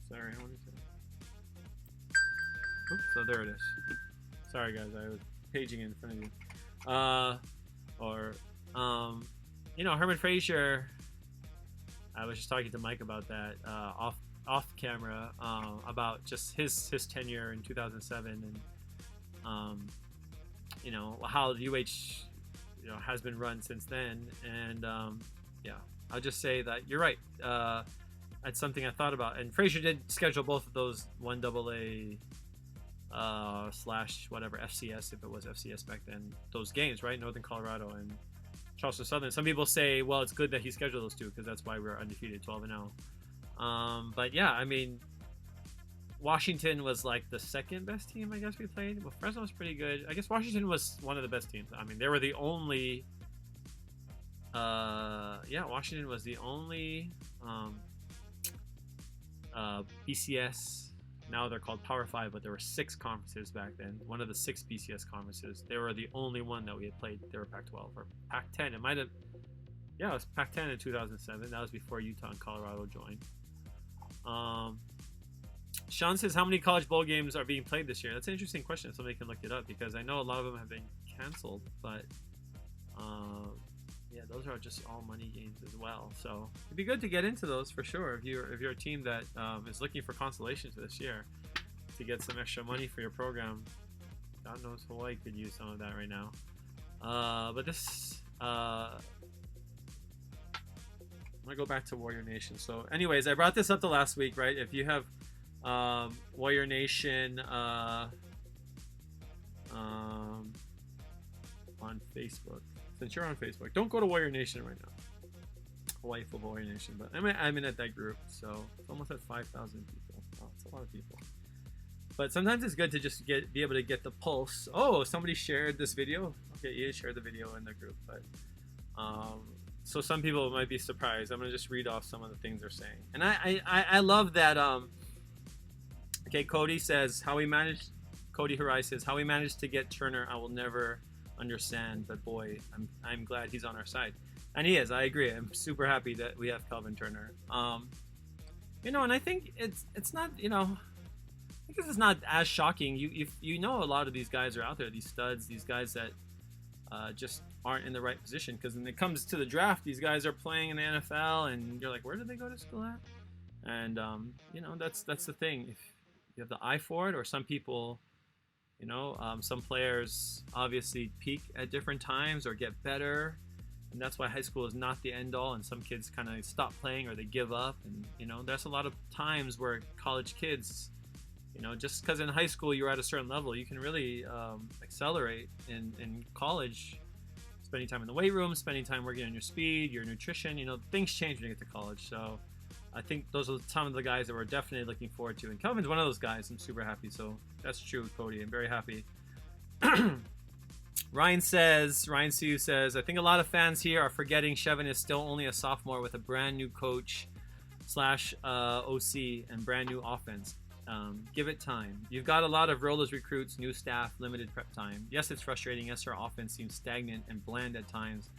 Sorry, I wanted to. Oops, so there it is. Sorry guys, I was paging in front of you. Herman Frazier, I was just talking to Mike about that off camera about just his tenure in 2007 and how the UH has been run since then, and I'll just say that you're right. That's something I thought about, and Frazier did schedule both of those 1AA / whatever FCS, if it was FCS back then, those games, right? Northern Colorado and Charleston Southern. Some people say, well, it's good that he scheduled those 2 because that's why we're undefeated, 12-0. But yeah, I mean, Washington was like the second best team I guess we played. Well, Fresno was pretty good. I guess Washington was one of the best teams. I mean, they were the only Washington was the only BCS. Now they're called Power 5, but there were 6 conferences back then. One of the 6 BCS conferences. They were the only one that we had played. They were Pac-12 or Pac-10. It might have, it was Pac-10 in 2007. That was before Utah and Colorado joined. Sean says, how many college bowl games are being played this year? That's an interesting question. Somebody can look it up because I know a lot of them have been canceled, but those are just all money games as well. So it'd be good to get into those for sure if you're a team that is looking for consolations this year to get some extra money for your program. God knows Hawaii could use some of that right now. But this I'm gonna go back to Warrior Nation. So anyways, I brought this up the last week, right? If you have Warrior Nation on Facebook. Since you're on Facebook, don't go to Warrior Nation right now. Hawaii Football Warrior Nation, but I'm in at that group, so it's almost at 5,000 people. Oh, it's a lot of people. But sometimes it's good to just be able to get the pulse. Oh, somebody shared this video. Okay, you shared the video in the group, but so some people might be surprised. I'm gonna just read off some of the things they're saying, and I love that. Okay, Cody says how we managed. Cody Harai says how we managed to get Turner. I will never understand, but boy, I'm glad he's on our side, and he is. I agree. I'm super happy that we have Calvin Turner. And I think it's not. I guess it's not as shocking. You know a lot of these guys are out there. These studs, these guys that just aren't in the right position. Because when it comes to the draft, these guys are playing in the NFL, and you're like, where did they go to school at? And that's the thing. If you have the eye for it, or some people. Some players obviously peak at different times or get better, and that's why high school is not the end all, and some kids kind of stop playing or they give up, and there's a lot of times where college kids, just because in high school you're at a certain level, you can really accelerate in college, spending time in the weight room, spending time working on your speed, your nutrition, things change when you get to college. So I think those are some of the guys that we're definitely looking forward to. And Kelvin's one of those guys. I'm super happy. So that's true, Cody. I'm very happy. Ryan Sue says, I think a lot of fans here are forgetting Shevin is still only a sophomore with a brand new coach / OC and brand new offense. Give it time. You've got a lot of rollers recruits, new staff, limited prep time. Yes, it's frustrating. Yes, our offense seems stagnant and bland at times.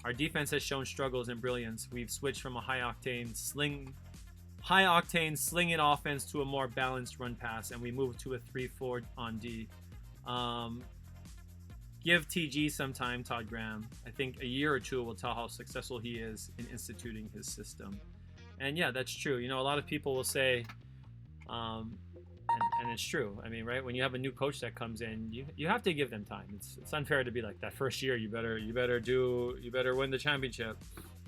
Our defense has shown struggles and brilliance. We've switched from a high-octane sling it offense to a more balanced run pass, and we moved to a 3-4 on D. Give TG some time, Todd Graham. I think a year or two will tell how successful he is in instituting his system. And yeah, that's true. You know, a lot of people will say, and it's true. I mean, right, when you have a new coach that comes in, you have to give them time. It's unfair to be like, that first year you better win the championship.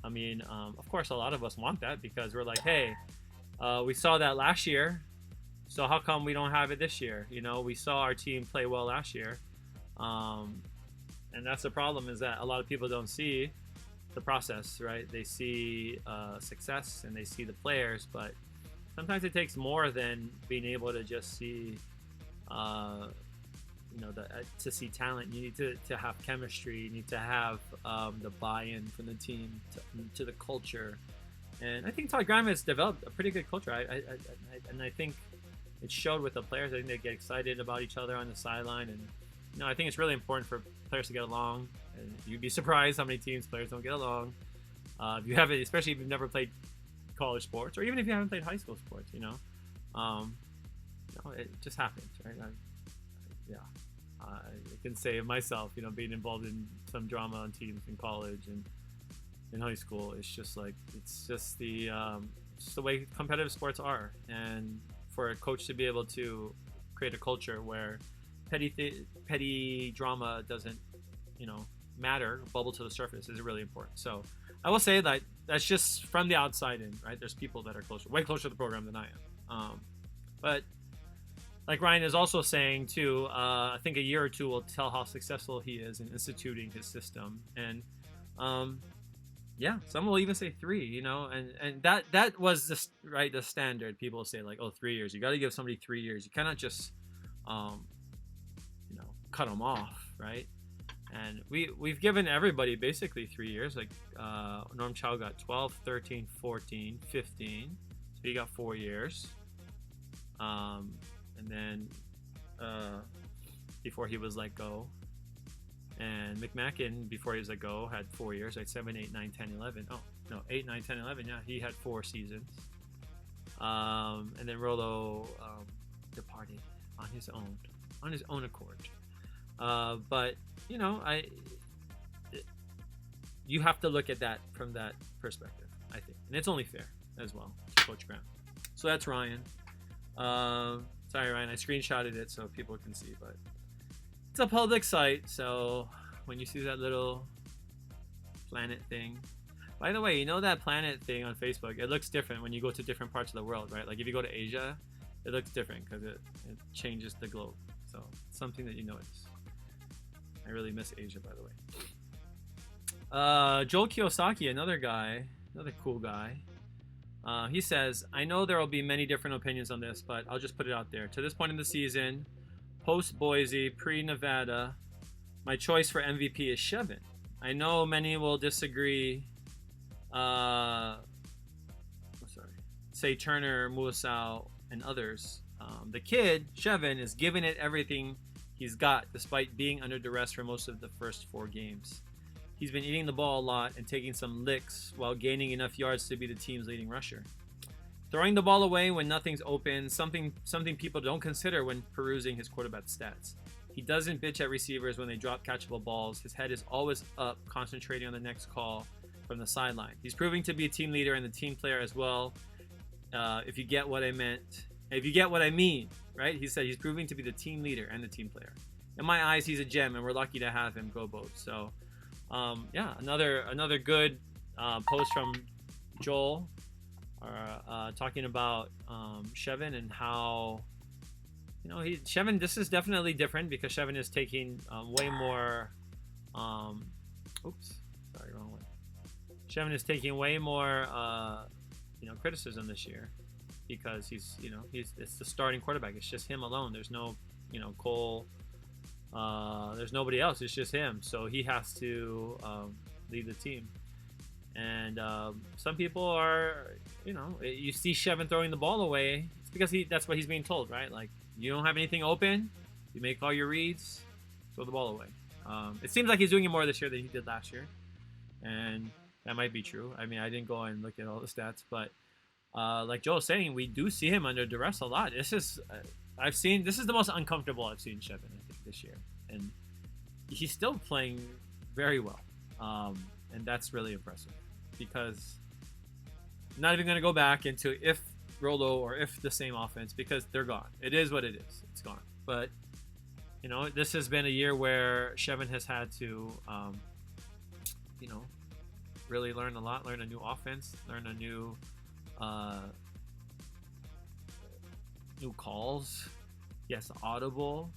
I mean, of course, a lot of us want that because we're like, hey, we saw that last year, so how come we don't have it this year? You know, we saw our team play well last year, and that's the problem, is that a lot of people don't see the process, right? They see success and they see the players, but sometimes it takes more than being able to just see, to see talent. You need to have chemistry. You need to have the buy-in from the team to the culture. And I think Todd Graham has developed a pretty good culture. And I think it showed with the players. I think they get excited about each other on the sideline. And I think it's really important for players to get along. And you'd be surprised how many teams players don't get along. If you haven't, especially if you've never played college sports, or even if you haven't played high school sports, it just happens, right? I can say of myself, being involved in some drama on teams in college and in high school, it's just the way competitive sports are. And for a coach to be able to create a culture where petty drama doesn't, matter, bubble to the surface, is really important. So I will say that that's just from the outside in, right? There's people that are way closer to the program than I am. But like Ryan is also saying too, I think a year or two will tell how successful he is in instituting his system. And some will even say 3, and that was the standard. People say like, 3 years. You got to give somebody 3 years. You cannot just cut them off, right? And we've given everybody basically 3 years. Like Norm Chow got 12, 13, 14, 15. So he got 4 years. And then before he was let go. And McMacken, before he was let go, had 4 years, like 7, 8, 9, 10, 11. Oh, no, 8, 9, 10, 11. Yeah, he had 4 seasons. And then Rolo departed on his own accord. But you have to look at that from that perspective, I think, and it's only fair as well to Coach Graham. So that's Ryan. Sorry, Ryan, I screenshotted it so people can see, but it's a public site, so when you see that little planet thing, by the way, that planet thing on Facebook, it looks different when you go to different parts of the world, right? Like if you go to Asia, it looks different because it changes the globe. So it's something that you notice. I really miss Asia, by the way. Joel Kiyosaki, another cool guy. He says, I know there will be many different opinions on this, but I'll just put it out there. To this point in the season, post Boise, pre-Nevada, my choice for MVP is Shevin. I know many will disagree. Say Turner, Muasau, and others. The kid, Shevin, is giving it everything he's got despite being under duress for most of the first 4 games. He's been eating the ball a lot and taking some licks while gaining enough yards to be the team's leading rusher. Throwing the ball away when nothing's open, something people don't consider when perusing his quarterback stats. He doesn't bitch at receivers when they drop catchable balls. His head is always up, concentrating on the next call from the sideline. He's proving to be a team leader and the team player as well. If you get what I mean, right? He said he's proving to be the team leader and the team player. In my eyes, he's a gem, and we're lucky to have him. Go both. So, another good post from Joel, talking about Shevin and how Shevin. This is definitely different because Shevin is taking way more. Wrong one. Shevin is taking way more criticism this year because it's the starting quarterback. It's just him alone. There's no Cole. There's nobody else. It's just him. So he has to lead the team. And some people are, you see Shevin throwing the ball away. It's because that's what he's being told, right? Like, you don't have anything open. You make all your reads. Throw the ball away. It seems like he's doing it more this year than he did last year. and that might be true. I mean, I didn't go and look at all the stats, but like Joel's saying, we do see him under duress a lot. This is this is the most uncomfortable I've seen Shevin, I think, this year, and he's still playing very well, and that's really impressive because I'm not even going to go back into if Rolo or if the same offense because they're gone. It is what it is. It's gone. But this has been a year where Shevin has had to, really learn a lot, learn a new offense, learn a new calls. Yes, audible.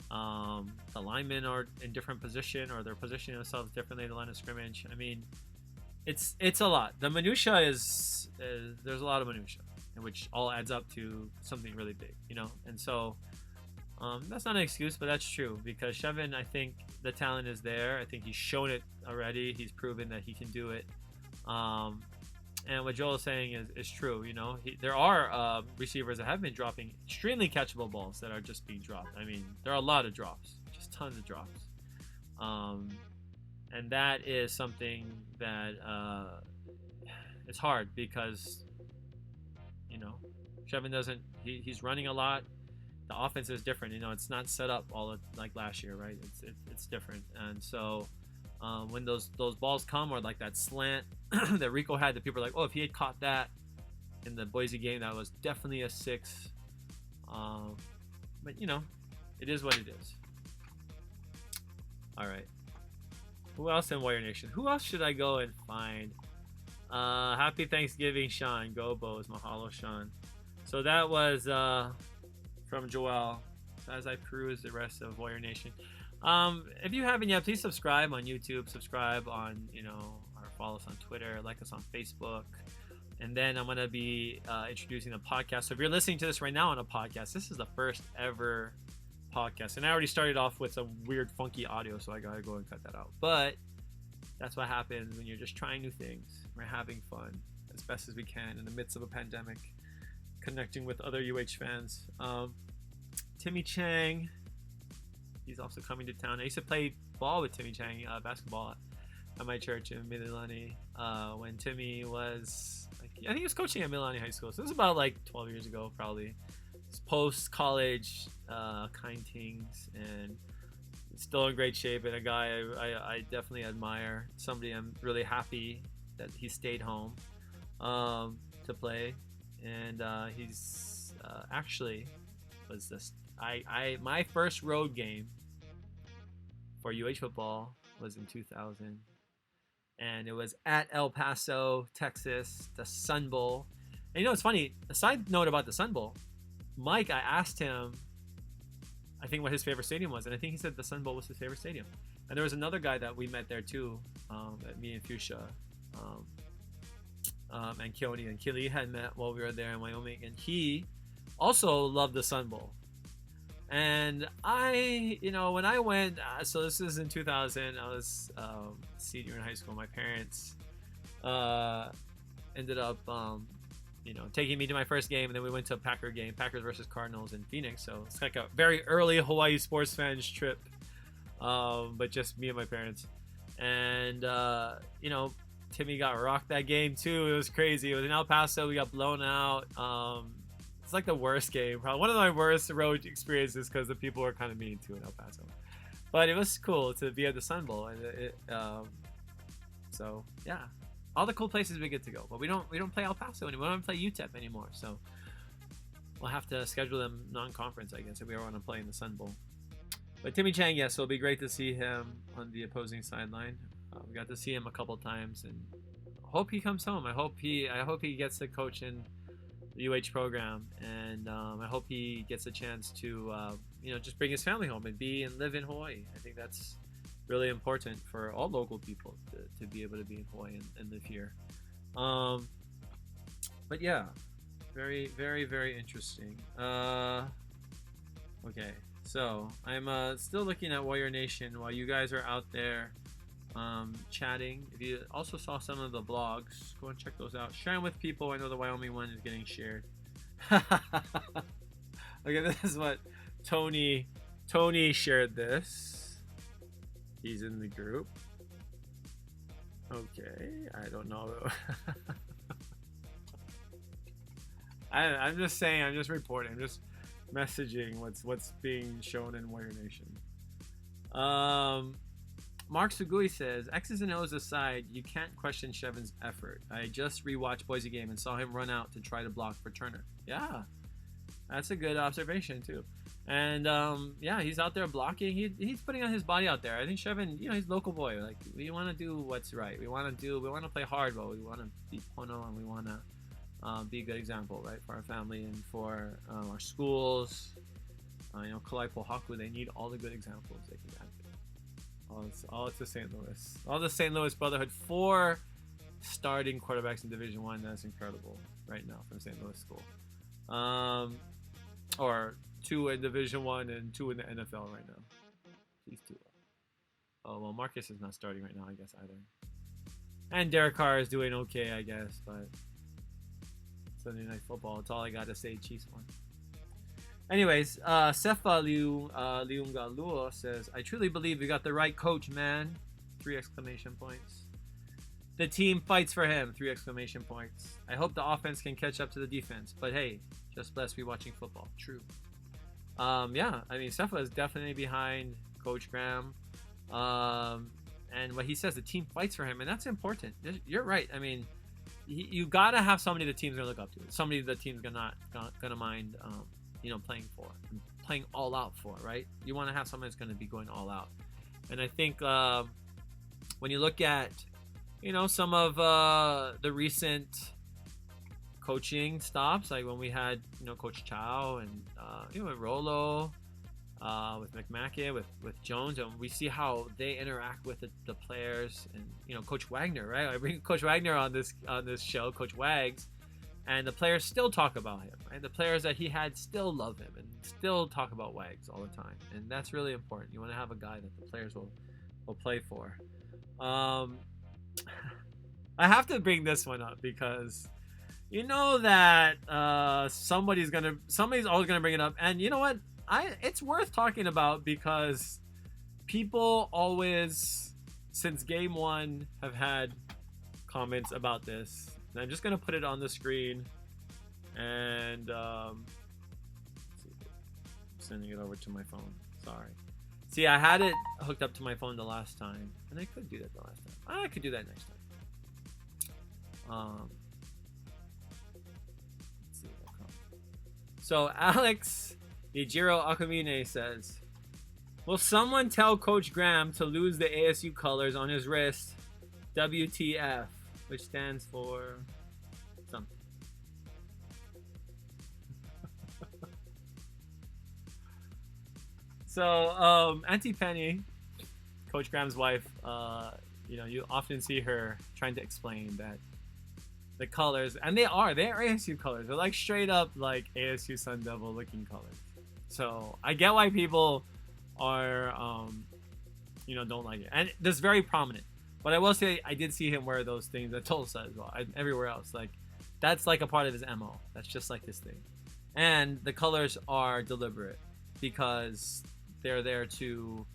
The linemen are in different position, or they're positioning themselves differently at the line of scrimmage. I mean, it's a lot. The minutia is there's a lot of minutia, which all adds up to something really big, And so that's not an excuse, but that's true because Shevin, I think the talent is there. I think he's shown it already. He's proven that he can do it. And what Joel is saying is true. There are receivers that have been dropping extremely catchable balls that are just being dropped. I mean, there are a lot of drops, just tons of drops. And that is something that it's hard because, Shevin doesn't, he's running a lot. The offense is different. It's not set up like last year, right? It's different. And so when those balls come, or like that slant that Rico had, that people are like, oh, if he had caught that in the Boise game, that was definitely a 6. But it is what it is. All right. Who else in Warrior Nation? Who else should I go and find? Happy Thanksgiving, Sean. Go Bows. Mahalo, Sean. So that was from Joel. So as I peruse the rest of Warrior Nation. If you haven't yet, please subscribe on YouTube. Subscribe on, or follow us on Twitter. Like us on Facebook. And then I'm going to be introducing a podcast. So if you're listening to this right now on a podcast, this is the first ever podcast. And I already started off with some weird, funky audio, so I got to go and cut that out. But that's what happens when you're just trying new things. We're having fun as best as we can in the midst of a pandemic, connecting with other UH fans. Timmy Chang, he's also coming to town. I used to play ball with Timmy Chang, basketball at my church in Mililani when Timmy was, I think he was coaching at Mililani High School. So this was about like 12 years ago, probably. It's post-college kind things, and still in great shape, and a guy I definitely admire. Somebody I'm really happy that he stayed home to play, and he's actually was this. My first road game for UH football was in 2000, and it was at El Paso, Texas, the Sun Bowl. And it's funny. A side note about the Sun Bowl. Mike, I asked him, I think what his favorite stadium was, and I think he said the Sun Bowl was his favorite stadium. And there was another guy that we met there too, that me and Fuchsia, and Keone and Kili had met while we were there in Wyoming, and he also loved the Sun Bowl. And I, when I went, so this is in 2000, I was senior in high school. My parents ended up taking me to my first game, and then we went to a Packer game, Packers versus Cardinals in Phoenix. So it's like a very early Hawaii sports fans trip, but just me and my parents. And Timmy got rocked that game too. It was crazy. It was in El Paso. We got blown out. It's like the worst game, probably one of my worst road experiences because the people were kind of mean too in El Paso. But it was cool to be at the Sun Bowl, and so yeah. All the cool places we get to go, but we don't play El Paso anymore. We don't play UTEP anymore, so we'll have to schedule them non-conference, I guess, if we ever want to play in the Sun Bowl. But Timmy Chang, yes, it'll be great to see him on the opposing sideline. We got to see him a couple times, and I hope he comes home. I hope he gets to coach in the UH program, and I hope he gets a chance to just bring his family home and live in Hawaii. I think that's really important for all local people to be able to be in Hawaii and live here. But yeah, very, very, very interesting. Okay, so I'm still looking at Warrior Nation while you guys are out there chatting. If you also saw some of the blogs, go and check those out. Share them with people. I know the Wyoming one is getting shared. Okay, this is what Tony shared this. He's in the group. Okay, I don't know. I'm just saying. I'm just reporting. I'm just messaging what's being shown in Warrior Nation. Um, Mark Sugui says, X's and O's aside, you can't question Chevin's effort. I just rewatched Boise game and saw him run out to try to block for Turner. Yeah, that's a good observation too. And yeah, he's out there blocking. He's putting on his body out there. I think Chevin, he's a local boy. Like, we want to do what's right. We want to play hard, but we want to be Pono, and we want to be a good example, right, for our family and for our schools. Kalai Pohaku, they need all the good examples they can get. All to St. Louis. All the St. Louis Brotherhood. 4 starting quarterbacks in Division One. That's incredible right now from St. Louis school. Or 2 in Division One and 2 in the NFL right now. These 2. Oh well, Marcus is not starting right now, I guess, either. And Derek Carr is doing okay, I guess, but Sunday Night Football. That's all I got to say. Chiefs won. Anyways, Sefa Liungaluo says, I truly believe we got the right coach, man. 3 exclamation points. The team fights for him. 3 exclamation points. I hope the offense can catch up to the defense. But hey, just blessed be watching football. True. Yeah, I mean, Sefa is definitely behind Coach Graham. And what he says, the team fights for him. And that's important. You're right. I mean, you got to have somebody the team's going to look up to. Somebody the team's not going to mind playing for, and playing all out for, right? You want to have someone that's going to be going all out. And I think when you look at, some of the recent coaching stops, like when we had, Coach Chow and, with Rolo, with McMacken, with Jones, and we see how they interact with the players, and, Coach Wagner, right? I bring Coach Wagner on this show, Coach Wags, and the players still talk about him, right? The players that he had still love him and still talk about Wags all the time. And that's really important. You want to have a guy that the players will play for. I have to bring this one up because that somebody's always gonna bring it up. And you know what? It's worth talking about because people always, since game 1, have had comments about this. And I'm just gonna put it on the screen, and sending it over to my phone. Sorry. See, I had it hooked up to my phone the last time, and I could do that the last time. I could do that next time. Let's see. So Alex Nijiro Akamine says, will someone tell Coach Graham to lose the ASU colors on his wrist? WTF, which stands for something. So, Auntie Penny, Coach Graham's wife, you often see her trying to explain that the colors, and they're ASU colors. They're like straight up like ASU Sun Devil looking colors. So I get why people are, don't like it. And this is very prominent. But I will say I did see him wear those things at Tulsa as well, and everywhere else. Like, that's like a part of his MO. That's just like his thing. And the colors are deliberate because they're there to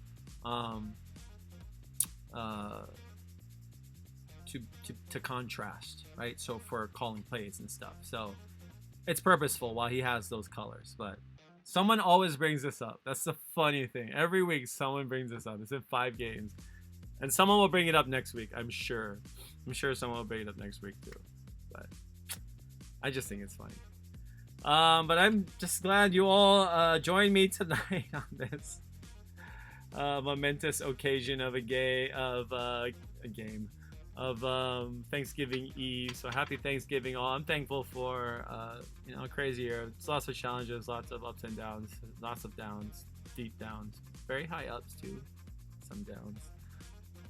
contrast, right? So for calling plays and stuff. So it's purposeful while he has those colors. But someone always brings this up. That's the funny thing. Every week someone brings this up. It's in 5 games. And someone will bring it up next week, I'm sure. I'm sure someone will bring it up next week too. But I just think it's funny. But I'm just glad you all joined me tonight on this momentous occasion of Thanksgiving Eve. So happy Thanksgiving all. I'm thankful for a crazy year. It's lots of challenges, lots of ups and downs, lots of downs, deep downs, very high ups too, some downs.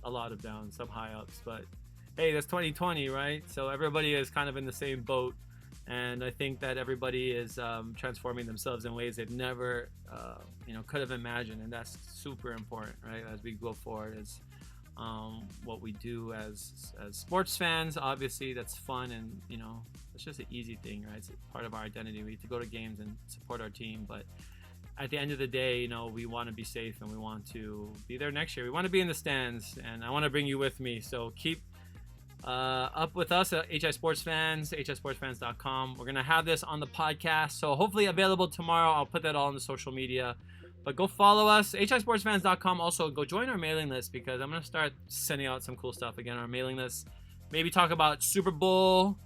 A lot of downs, some high ups, but hey, that's 2020, right? So everybody is kind of in the same boat, and I think that everybody is transforming themselves in ways they've never, could have imagined, and that's super important, right? As we go forward, as what we do as sports fans, obviously that's fun, and it's just an easy thing, right? It's part of our identity. We need to go to games and support our team, but at the end of the day, we want to be safe and we want to be there next year. We want to be in the stands, and I want to bring you with me. So keep up with us at HI Sports Fans, hisportsfans.com. We're going to have this on the podcast, so hopefully available tomorrow. I'll put that all on the social media. But go follow us, hisportsfans.com. Also, go join our mailing list because I'm going to start sending out some cool stuff again on our mailing list. Maybe talk about Super Bowl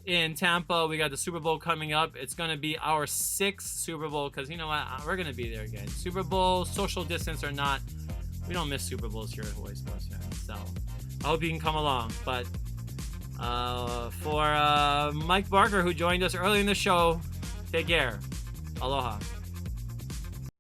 in Tampa. We got the Super Bowl coming up. It's going to be our 6th Super Bowl because, you know what, we're going to be there again. Super Bowl, social distance or not, we don't miss Super Bowls here at Hawaii Sports Fans. So I hope you can come along. But for Mike Barker, who joined us early in the show, take care. Aloha.